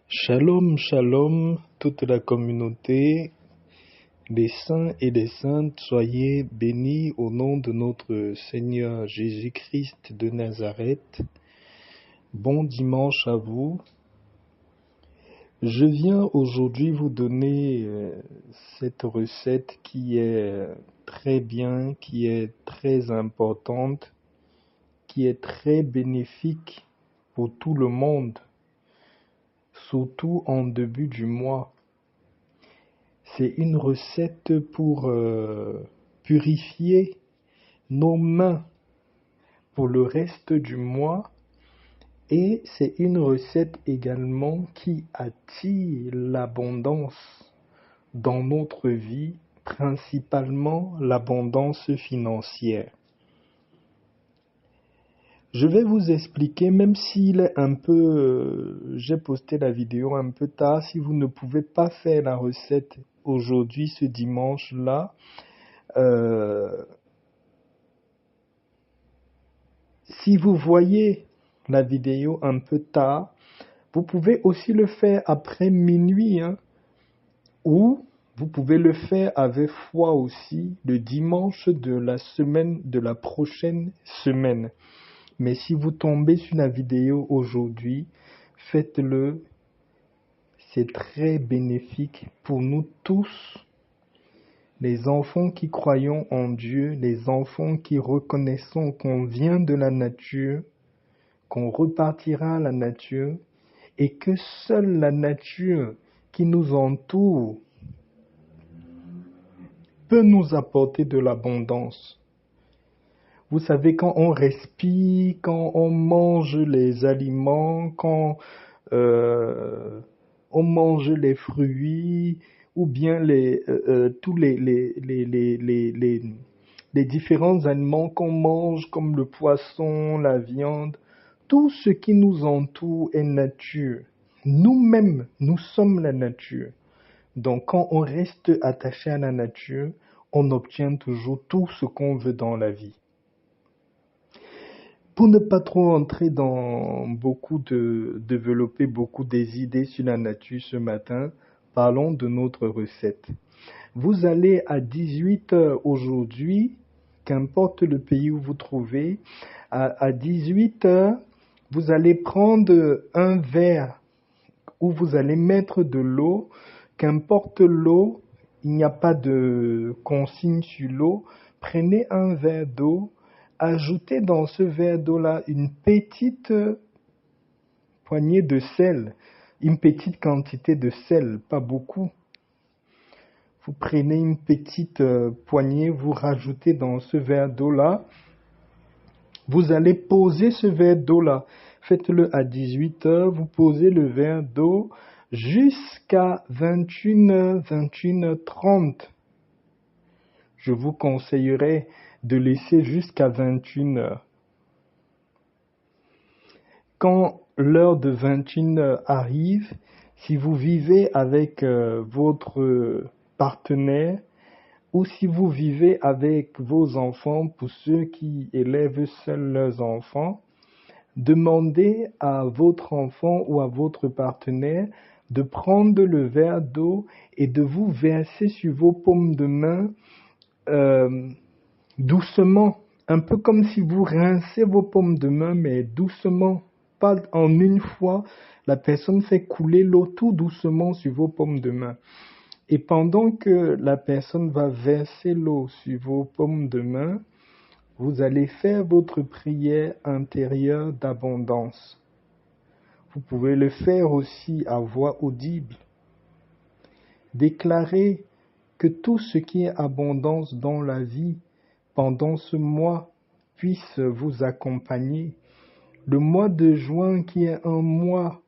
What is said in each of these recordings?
Shalom, shalom, toute la communauté des saints et des saintes, soyez bénis au nom de notre Seigneur Jésus-Christ de Nazareth. Bon dimanche à vous. Je viens aujourd'hui vous donner cette recette qui est très bien, qui est très importante, qui est très bénéfique pour tout le monde, surtout en début du mois. C'est une recette pour purifier nos mains pour le reste du mois, et c'est une recette également qui attire l'abondance dans notre vie, principalement l'abondance financière. Je vais vous expliquer, même s'il est un peu... j'ai posté la vidéo un peu tard, si vous ne pouvez pas faire la recette aujourd'hui, ce dimanche-là, si vous voyez la vidéo un peu tard, vous pouvez aussi le faire après minuit, ou vous pouvez le faire avec foi aussi le dimanche de la semaine, de la prochaine semaine. Mais si vous tombez sur la vidéo aujourd'hui, faites-le. C'est très bénéfique pour nous tous, les enfants qui croyons en Dieu, les enfants qui reconnaissons qu'on vient de la nature, qu'on repartira à la nature, et que seule la nature qui nous entoure peut nous apporter de l'abondance. Vous savez, quand on respire, quand on mange les aliments, quand on mange les fruits, ou bien tous les différents aliments qu'on mange, comme le poisson, la viande, tout ce qui nous entoure est nature. Nous-mêmes, nous sommes la nature. Donc, quand on reste attaché à la nature, on obtient toujours tout ce qu'on veut dans la vie. Pour ne pas trop entrer dans développer beaucoup des idées sur la nature ce matin, parlons de notre recette. Vous allez à 18h aujourd'hui, qu'importe le pays où vous trouvez, à 18h, vous allez prendre un verre où vous allez mettre de l'eau, qu'importe l'eau, il n'y a pas de consigne sur l'eau, prenez un verre d'eau, ajoutez dans ce verre d'eau-là une petite poignée de sel, une petite quantité de sel, pas beaucoup. Vous prenez une petite poignée, vous rajoutez dans ce verre d'eau-là. Vous allez poser ce verre d'eau-là. Faites-le à 18h, vous posez le verre d'eau jusqu'à 21h, 21h30. Je vous conseillerais de laisser jusqu'à 21h. Quand l'heure de 21h arrive, si vous vivez avec votre partenaire, ou si vous vivez avec vos enfants, pour ceux qui élèvent seuls leurs enfants, demandez à votre enfant ou à votre partenaire de prendre le verre d'eau et de vous verser sur vos paumes de main doucement, un peu comme si vous rincez vos paumes de main, mais doucement, pas en une fois. La personne fait couler l'eau tout doucement sur vos paumes de main. Et pendant que la personne va verser l'eau sur vos paumes de main, vous allez faire votre prière intérieure d'abondance. Vous pouvez le faire aussi à voix audible. Déclarez que tout ce qui est abondance dans la vie pendant ce mois puisse vous accompagner. Le mois de juin, qui est un mois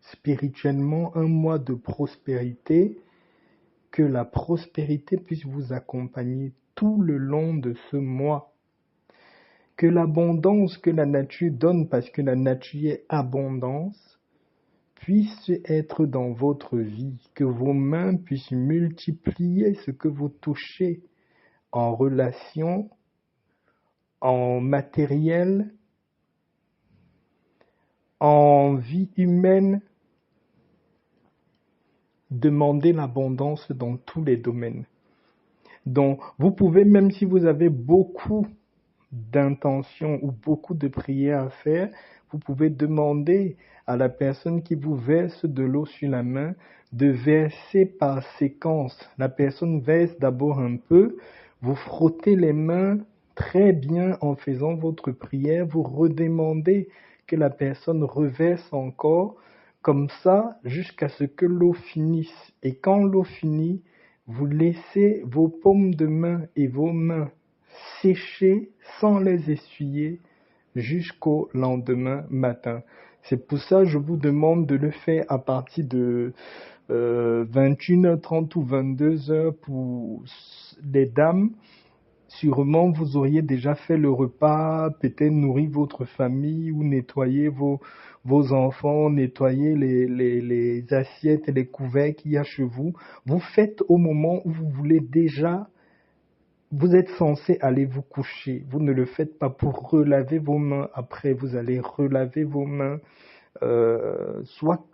spirituellement, un mois de prospérité, que la prospérité puisse vous accompagner tout le long de ce mois. Que l'abondance que la nature donne, parce que la nature est abondance, puisse être dans votre vie. Que vos mains puissent multiplier ce que vous touchez en relation, en matériel, en vie humaine, demandez l'abondance dans tous les domaines. Donc, vous pouvez, même si vous avez beaucoup d'intentions ou beaucoup de prières à faire, vous pouvez demander à la personne qui vous verse de l'eau sur la main de verser par séquence. La personne verse d'abord un peu, vous frottez les mains très bien en faisant votre prière, vous redemandez que la personne reverse encore, comme ça, jusqu'à ce que l'eau finisse. Et quand l'eau finit, vous laissez vos paumes de main et vos mains sécher sans les essuyer jusqu'au lendemain matin. C'est pour ça que je vous demande de le faire à partir de 21h30 ou 22h pour les dames. Sûrement, vous auriez déjà fait le repas, peut-être nourri votre famille ou nettoyé vos enfants, nettoyé les assiettes et les couverts qu'il y a chez vous. Vous faites au moment où vous voulez déjà, vous êtes censé aller vous coucher. Vous ne le faites pas pour relaver vos mains. Après, vous allez relaver vos mains, soit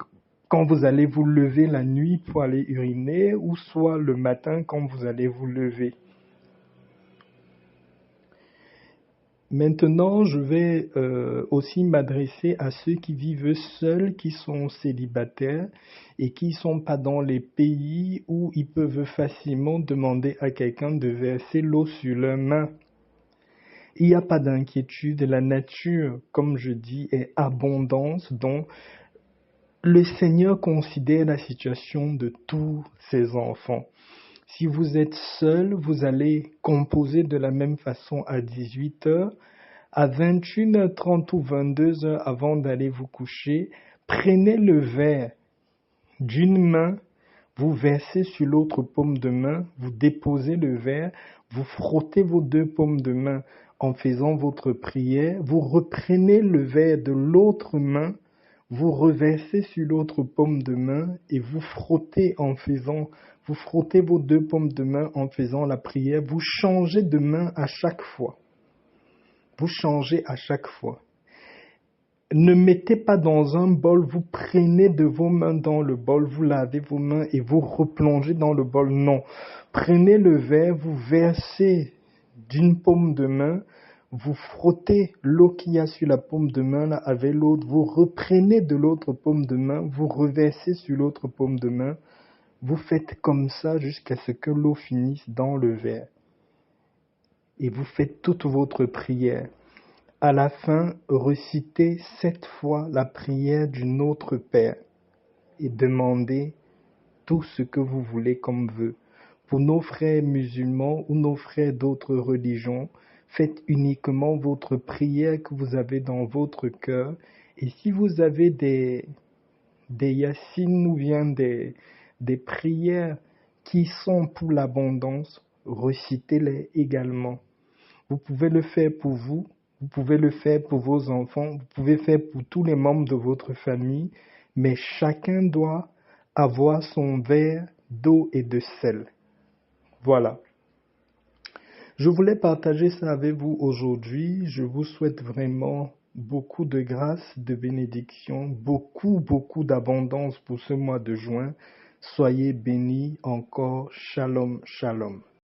quand vous allez vous lever la nuit pour aller uriner, ou soit le matin quand vous allez vous lever. Maintenant, je vais aussi m'adresser à ceux qui vivent seuls, qui sont célibataires et qui ne sont pas dans les pays où ils peuvent facilement demander à quelqu'un de verser l'eau sur leurs mains. Il n'y a pas d'inquiétude, la nature, comme je dis, est abondance, donc le Seigneur considère la situation de tous ses enfants. Si vous êtes seul, vous allez composer de la même façon à 18h. À 21h30 ou 22h avant d'aller vous coucher, prenez le verre d'une main, vous versez sur l'autre paume de main, vous déposez le verre, vous frottez vos deux paumes de main en faisant votre prière, vous reprenez le verre de l'autre main, vous reversez sur l'autre paume de main et vous frottez vos deux paumes de main en faisant la prière, vous changez de main à chaque fois. Vous changez à chaque fois. Ne mettez pas dans un bol, vous prenez de vos mains dans le bol, vous lavez vos mains et vous replongez dans le bol. Non. Prenez le verre, vous versez d'une paume de main, vous frottez l'eau qu'il y a sur la paume de main là, avec l'autre, vous reprenez de l'autre paume de main, vous reversez sur l'autre paume de main. Vous faites comme ça jusqu'à ce que l'eau finisse dans le verre. Et vous faites toute votre prière. À la fin, recitez 7 fois la prière du Notre Père et demandez tout ce que vous voulez comme vœu. Pour nos frères musulmans ou nos frères d'autres religions, faites uniquement votre prière que vous avez dans votre cœur. Et si vous avez des yassines ou bien des prières qui sont pour l'abondance, recitez-les également. Vous pouvez le faire pour vous, vous pouvez le faire pour vos enfants, vous pouvez faire pour tous les membres de votre famille, mais chacun doit avoir son verre d'eau et de sel. Voilà. Je voulais partager ça avec vous aujourd'hui. Je vous souhaite vraiment beaucoup de grâce, de bénédiction, beaucoup d'abondance pour ce mois de juin. Soyez bénis encore. Shalom, shalom.